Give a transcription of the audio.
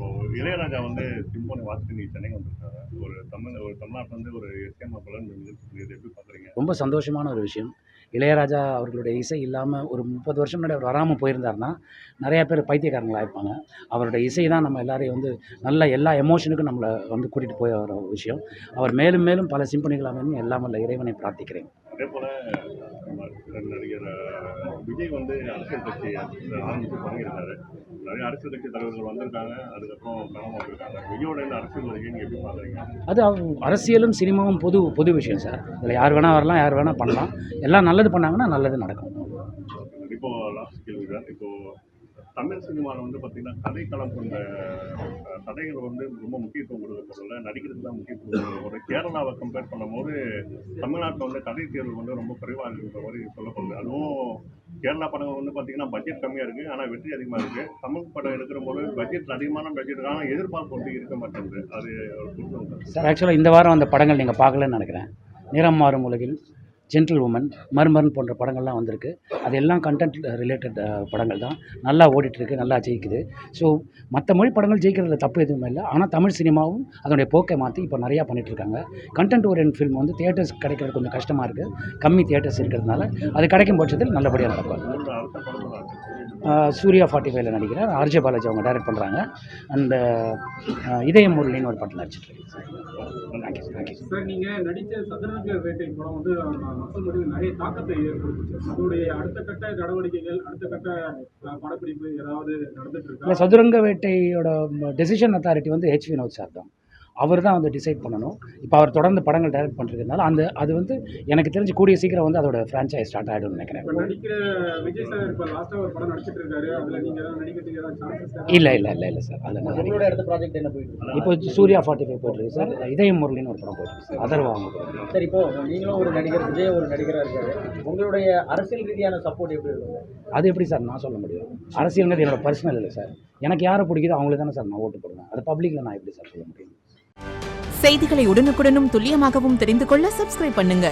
இப்போ இளையராஜா வந்து சிம்போனி வாசித்து நீ சென்னைக்கு வந்திருக்காங்க. ஒரு தமிழ்நாட்டுல வந்து ஒரு இசையமைப்பாளர் இது எப்படி பார்க்குறீங்க? ரொம்ப சந்தோஷமான ஒரு விஷயம். இளையராஜா அவர்களுடைய இசை இல்லாம ஒரு 30 வருஷம் முன்னாடி அவர் வராம போயிருந்தாருன்னா, நெறைய பேர் பைத்தியக்காரங்களா இருப்பாங்க. அவருடைய இசை தான் நம்ம எல்லாரையும் வந்து நல்ல எல்லா எமோஷனுக்கும் நம்மள வந்து கூட்டிட்டு போய் வர ஒரு விஷயம். அவர் மேலும் மேலும் பல சிம்பனிகள் அமையணும்னு எல்லாம் வல்ல இறைவனை பிரார்த்திக்கிறேன். அதேபோல நம்ம நடிகர் விஜய் வந்து அரசியல் கட்சி ஆரம்பித்து தொடங்கியிருக்காரு. நிறைய அரசியல் கட்சி தலைவர்கள் வந்திருக்காங்க. அதுக்கப்புறம் காணாம போயிருக்காங்க. விஜயோட இந்த அரசியல் வருகையை நீங்க எப்படி பார்க்குறீங்க? அது அரசியலும் சினிமாவும் பொது விஷயம் சார். இதில் யார் வேணா வரலாம், யார் வேணா பண்ணலாம். எல்லாம் நல்லது பண்ணாங்கன்னா நல்லது நடக்கும். இப்போ லாஸ்ட் கேள்வி தான். இப்போ தமிழ் சினிமாவில் வந்து பார்த்தீங்கன்னா கதைக்களம் கொண்ட கதைகள் வந்து ரொம்ப முக்கியத்துவம் கொடுக்கப்படுறதில்ல, நடிக்கிறதுக்கு தான் முக்கியத்துவம் கொடுக்கப்படுது. கேரளாவை கம்பேர் பண்ணும்போது தமிழ்நாட்டில் வந்து கதை தேர்வு வந்து ரொம்ப குறைவாக இருக்கிற மாதிரி சொல்லப்படுது. அதுவும் கேரளா படங்கள் வந்து பார்த்தீங்கன்னா பட்ஜெட் கம்மியாக இருக்குது, ஆனால் வெற்றி அதிகமாக இருக்குது. தமிழ் படம் எடுக்கிற போது பட்ஜெட் அதிகமான பட்ஜெட்டுக்கான எதிர்பார்ப்பு வந்து இருக்க மாட்டேங்குது. அது சார் ஆக்சுவலாக இந்த வாரம் அந்த படங்கள் நீங்கள் பார்க்கலன்னு நினைக்கிறேன். நிறம் மாறும் உலகில், ஜென்டில் உமன், மர்மர்ன் போன்ற படங்கள்லாம் வந்திருக்கு. அது எல்லாம் கண்டென்ட் ரிலேட்டட் படங்கள் தான். நல்லா ஓடிட்டுருக்கு, நல்லா ஜெயிக்குது. ஸோ மற்ற மொழி படங்கள் ஜெயிக்கிறதுல தப்பு எதுவுமே இல்லை. ஆனால் தமிழ் சினிமாவும் அதனுடைய போக்கை மாற்றி இப்போ நிறையா பண்ணிகிட்ருக்காங்க. கண்டென்ட் ஓரியன்ட் ஃபில்ம் வந்து தியேட்டர்ஸ் கிடைக்கிறது கொஞ்சம் கஷ்டமாக இருக்குது. கம்மி தியேட்டர்ஸ் இருக்கிறதுனால அது கிடைக்கும் பட்சத்தில் நல்லபடியாக நடக்கும். சூர்யா 45ல் நடிக்கிறார். ஆர்ஜே பாலாஜி அவங்க டைரக்ட் பண்ணுறாங்க. அந்த இதயம் முரளின்னு ஒரு படம் நடிச்சிட்ருக்கு. சார் நீங்கள் நடித்த சதுரங்க வேட்டை படம் வந்து மக்கள் மத்தியில் நிறைய தாக்கத்தை ஏற்படுத்துச்சு. அதோடைய அடுத்த கட்ட நடவடிக்கைகள், அடுத்த கட்ட படப்பிடிப்பு ஏதாவது நடந்துட்டு இருக்கு? இல்லை, சதுரங்க வேட்டையோட டெசிஷன் அத்தாரிட்டி வந்து ஹெச் வினோத் சார் தான். அவர் தான் வந்து டிசைட் பண்ணணும். இப்போ அவர் தொடர்ந்து படங்கள் டைரக்ட் பண்ணுறதுனால அது வந்து எனக்கு தெரிஞ்சு கூடிய சீக்கிரம் வந்து அதோட ஃப்ரான்ச்சைஸ் ஸ்டார்ட் ஆகிடும்னு நினைக்கிறேன். இப்போ நடிக்கிற விஜய் சார் இப்போ லாஸ்ட்டாக ஒரு படம் நடிச்சிட்டு இருக்காரு. அதில் நீங்கள் ஏதாவது நடிக்கிறதுக்கு ஏதாவது சான்சஸ்? இல்லை சார். அதில் உங்களோட அடுத்த ப்ராஜெக்ட் என்ன போயிட்டு இருக்கு? இப்போ சூர்யா 45 போயிட்டுருக்கு சார். இதயம் முரளின்னு ஒரு படம் போயிட்டுருக்கு சார். அதர்வா அவங்க. சரி, இப்போ நீங்களும் ஒரு நடிகர், விஜய் ஒரு நடிகராக இருக்காரு. உங்களுடைய அரசியல் ரீதியான சப்போர்ட் எப்படி இருக்கும்? அது எப்படி சார் நான் சொல்ல முடியும்? அரசியல்ங்கிறது என்னோட பர்சனல் இல்லை சார். எனக்கு யாரை பிடிக்குதோ அவங்களுக்கு தானே சார் நான் ஓட்டு போடுவேன். அது பப்ளிக்கில் நான் எப்படி சார் சொல்ல முடியும்? செய்திகளை உடனுக்குடனும் துல்லியமாகவும் தெரிந்து கொள்ள சப்ஸ்கிரைப் பண்ணுங்க.